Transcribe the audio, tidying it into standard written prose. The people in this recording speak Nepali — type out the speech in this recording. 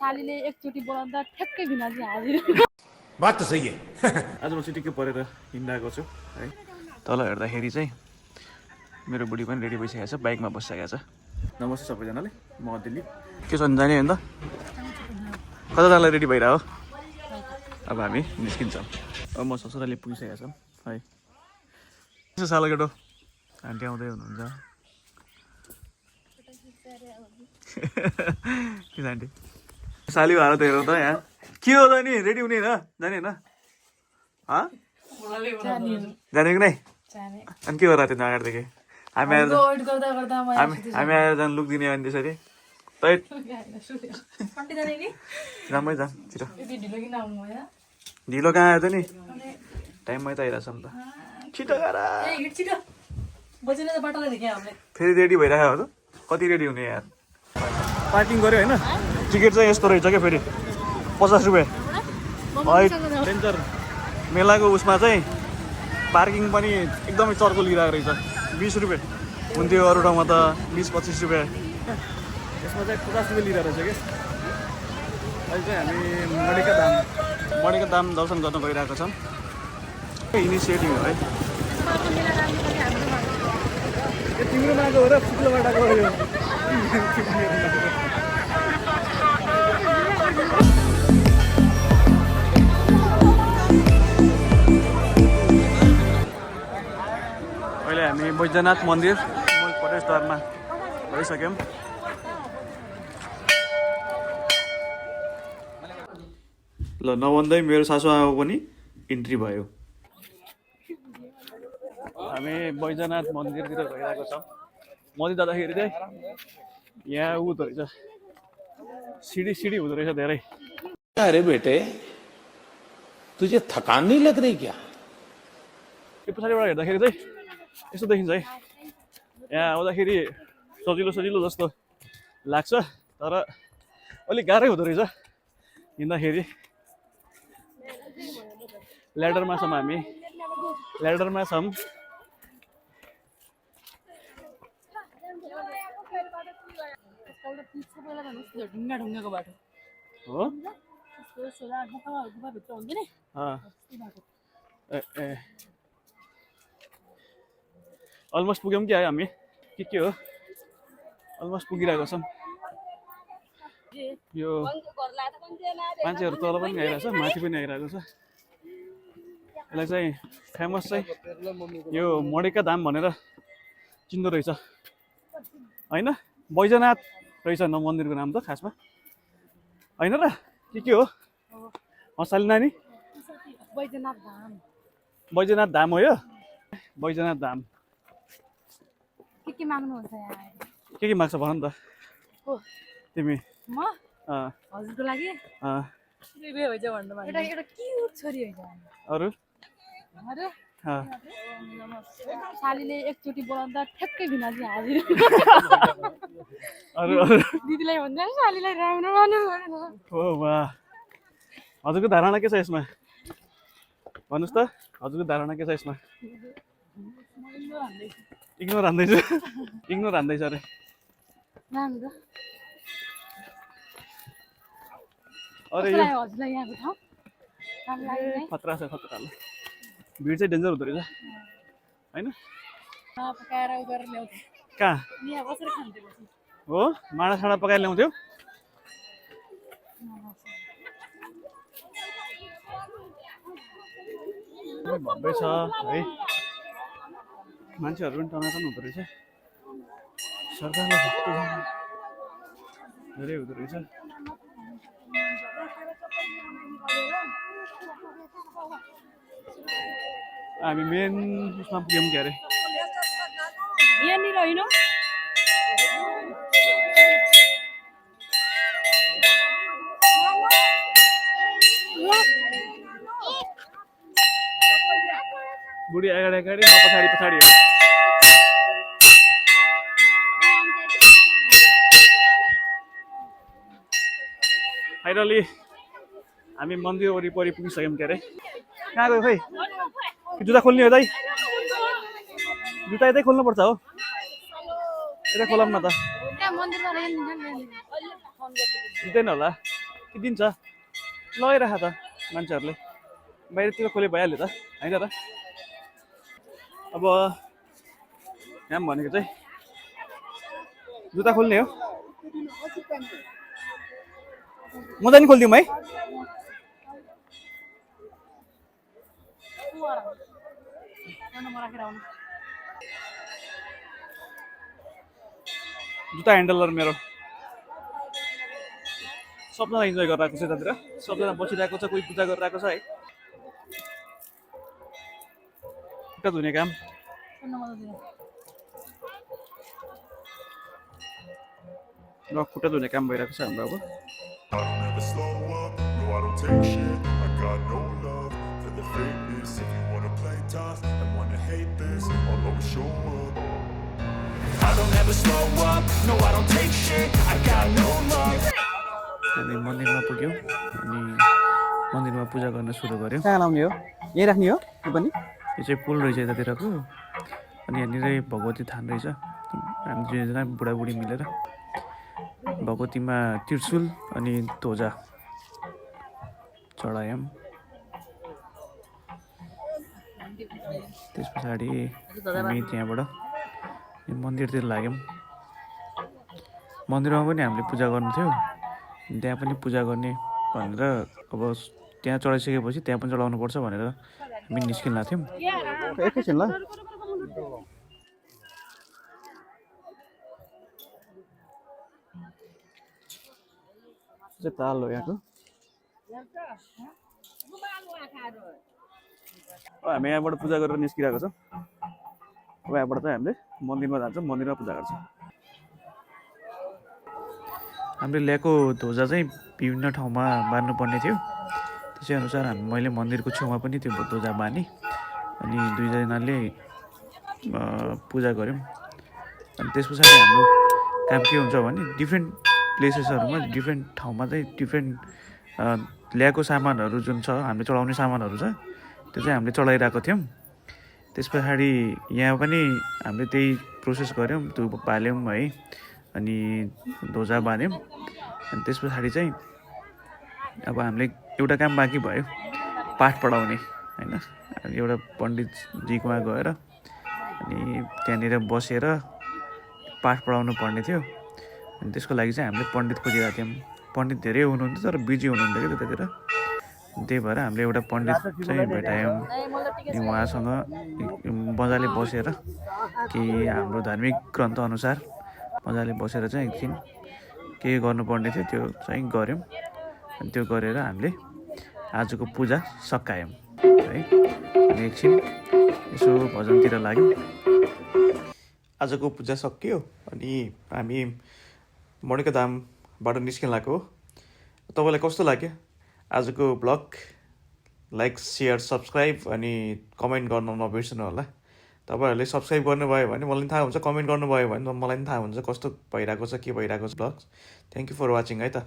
सालीले एकचोटि बोलाउँदा ठ्याक्कै भिनाजी हाजिर बात त सही है आज म चिटिक्कै परेर हिँडिरहेको छु है। तल हेर्दाखेरि चाहिँ मेरो बुढी पनि रेडी भइसकेको छ, बाइकमा बसिसकेको छ। नमस्ते सबैजनाले, म दिल्ली के छ जाने होइन त कतालाई रेडी भइरह हो। अब हामी निस्किन्छौँ। अब म ससुराले पुगिसकेको छौँ है। यसो सालो केटो आन्टी आउँदै हुनुहुन्छ किन आन्टी साली भएर त हेरौँ त यहाँ के हो त नि रेडी हुने होइन जाने होइन जाने कि नै अनि के गरेर थियो अगाडिदेखि हामी आएर जानु लुक दिने अनि त्यसरी राम्रै जाऊँ छिटो ढिलो कहाँ आयो त नि टाइममै त आइरहेको छ नि त छिटो गर फेरि रेडी भइरहेको हो त कति रेडी हुने यार पार्किङ गऱ्यो होइन टिकट चाहिँ यस्तो रहेछ क्या फेरि 50 रुपियाँ डेन्जर मेलाको उसमा चाहिँ पार्किङ पनि एकदमै चर्को लिइरहेको रहेछ 20 रुपियाँ हुन्थ्यो अरू ठाउँमा त 20-25 रुपियाँ यसमा चाहिँ 50 रुपियाँ लिइरहेको रहेछ क्या अहिले चाहिँ हामी मणिका धाम दर्शन गर्न गइरहेको छौँ इनिसिएटिभ हो है तिम्रो मागो हो र शुक्ल बाटाको हो यो अहिले हामी बैजनाथ मन्दिर मूल प्रवेशद्वारमा गइसक्यौँ। ल नभन्दै मेरो सासूआमा पनि इन्ट्री भयो। हामी बैजनाथ मन्दिरतिर गइरहेको छौँ। मन्दिर जाँदाखेरि चाहिँ यहाँ उ हुँदो रहेछ सिडी हुँदो रहेछ धेरै। अरे बेटे तुझे थकान नहीं लग रही क्या यो पछाडिबाट हेर्दाखेरि चाहिँ यस्तो देखिन्छ है। यहाँ आउँदाखेरि सजिलो जस्तो लाग्छ तर अलिक गाह्रै हुँदो रहेछ हिँड्दाखेरि। ल्याडरमा छौँ हामी ल्याडरमा छौँ। ढुङ्गाको बाटो हो अलमोस्ट पुग्यौँ कि आयो हामी के हो अलमोस्ट पुगिरहेको छौँ। यो मान्छेहरू तल पनि आइरहेको छ माथि पनि आइरहेको छ। यसलाई चाहिँ फेमस चाहिँ यो मणिका धाम भनेर चिन्दो रहेछ होइन। बैजनाथ रहेछ न मन्दिरको नाम त खासमा होइन र के हो हँसाली नानी बैजनाथ धाम हो यो बैजनाथ धाम। के माग्नुहुन्छ यहाँ के माग्छ भन नि त तिमी म हजुरको लागि एउटा क्युट छोरी होइन अरू सालीले एकचोटि बोलाउँदा ठ्याक्कै भिनाजी हाजिर अरू दिदीलाई भन्दा सालीलाई राम्रो भन्नु हो वाह हजुरको धारणा के छ यसमा भन्नुहोस् त हजुरको धारणा के छ यसमा। इग्नोर हान्दैछ अरे अरे यो खतरा छ खतरा भिड चाहिँ डेन्जर हुँदो रहेछ होइन। कहाँ हो माडासाडा पकाएर ल्याउँथ्यो भव्य छ है। मान्छेहरू पनि टनाटन हुँदो रहेछ सरकारलाई धेरै हुँदो रहेछ। हामी मेन उसमा पुग्यौँ के अरे यहाँनिर होइन बुढी अगाडि म पछाडि फाइनली हामी मन्दिर वरिपरि पुगिसक्यौँ के अरे। कहाँ गयो खै जुत्ता खोल्ने हो दाइ जुत्ता यतै खोल्नुपर्छ हो यतै खोलाउँ न त दिँदैन होला कि दिन्छ लगाइराख त मान्छेहरूले बाहिरतिर खोले भइहाल्यो त होइन र अब यहाँ भनेको चाहिँ जुत्ता खोल्ने हो म चाहिँ नि खोलिदिउँ है जुत्ता ह्यान्डलर मेरो सबजना इन्जोय गरिरहेको छ यतातिर सबजना बसिरहेको छ कोही पूजा गरिरहेको छ है खुट्टा धुने काम र खुट्टा धुने काम भइरहेको छ हाम्रो अब I don't ever slow up, no I don't take shit. I got no love for the fakeness. If you wanna play tough and wanna hate this, I'll always show up. I don't ever slow up, no I don't take shit. I got no love. हामी मन्दिरमा पुग्यौँ अनि मन्दिरमा पूजा गर्न सुरु गऱ्यौँ कहाँ लाउने हो यहीँ राख्ने हो यो पनि यो चाहिँ पुल रहेछ यतातिरको अनि यहाँनिर भगवती थान रहेछ हामी दुईजना बुढाबुढी मिलेर भगवतीमा त्रिशूल अनि ध्वजा चढायौँ त्यस पछाडि हामी त्यहाँबाट मन्दिरतिर लाग्यौँ मन्दिरमा पनि हामीले पूजा गर्नु थियो त्यहाँ पनि पूजा गर्ने भनेर अब त्यहाँ चढाइसकेपछि त्यहाँ पनि चढाउनु पर्छ भनेर हामी निस्किन लाग्थ्यौँ एकैछिन ल चाहिँ ताल हो यहाँको हामी यहाँबाट पूजा गरेर निस्किरहेको छ अब यहाँबाट चाहिँ हामीले मन्दिरमा जान्छौँ मन्दिरमा पूजा गर्छौँ हामीले ल्याएको ध्वजा चाहिँ विभिन्न ठाउँमा बाँध्नुपर्ने थियो त्यसै अनुसार मैले मन्दिरको छेउमा पनि त्यो ध्वजा बाँधेँ अनि दुईजनाले पूजा गऱ्यौँ अनि त्यस पछाडि हाम्रो काम के हुन्छ भने डिफ्रेन्ट प्लेसेसहरूमा डिफ्रेन्ट ठाउँमा चाहिँ डिफ्रेन्ट ल्याएको सामानहरू जुन छ हामीले चढाउने सामानहरू छ त्यो चाहिँ हामीले चढाइरहेको थियौँ त्यस पछाडि यहाँ पनि हामीले त्यही प्रोसेस गऱ्यौँ धुप बाल्यौँ है अनि ध्वजा बाँध्यौँ अनि त्यस पछाडि चाहिँ अब हामीले एउटा काम बाँकी भयो पाठ पढाउने होइन एउटा पण्डितजीकोमा गएर अनि त्यहाँनिर बसेर पाठ पढाउनु पर्ने थियो अनि त्यसको लागि चाहिँ हामीले पण्डित खोजिरहेको थियौँ पण्डित धेरै हुनुहुन्थ्यो तर बिजी हुनुहुन्थ्यो कि त्यतातिर त्यही भएर हामीले एउटा पण्डित चाहिँ भेटायौँ अनि उहाँसँग मजाले बसेर कि हाम्रो धार्मिक ग्रन्थ अनुसार मजाले बसेर चाहिँ एकछिन के गर्नुपर्ने थियो त्यो चाहिँ गऱ्यौँ अनि त्यो गरेर हामीले आजको पूजा सकायौँ है अनि एकछिन यसो भजनतिर लाग्यौँ आजको पूजा सकियो अनि हामी मणिका धामबाट निस्किन लागेको हो तपाईँलाई कस्तो लाग्यो आजको ब्लग लाइक सेयर सब्सक्राइब अनि कमेन्ट गर्न नबिर्सनु होला तपाईँहरूले सब्सक्राइब गर्नुभयो भने मलाई पनि थाहा हुन्छ कमेन्ट गर्नुभयो भने मलाई पनि थाहा हुन्छ कस्तो भइरहेको छ के भइरहेको छ blog thank you for watching है त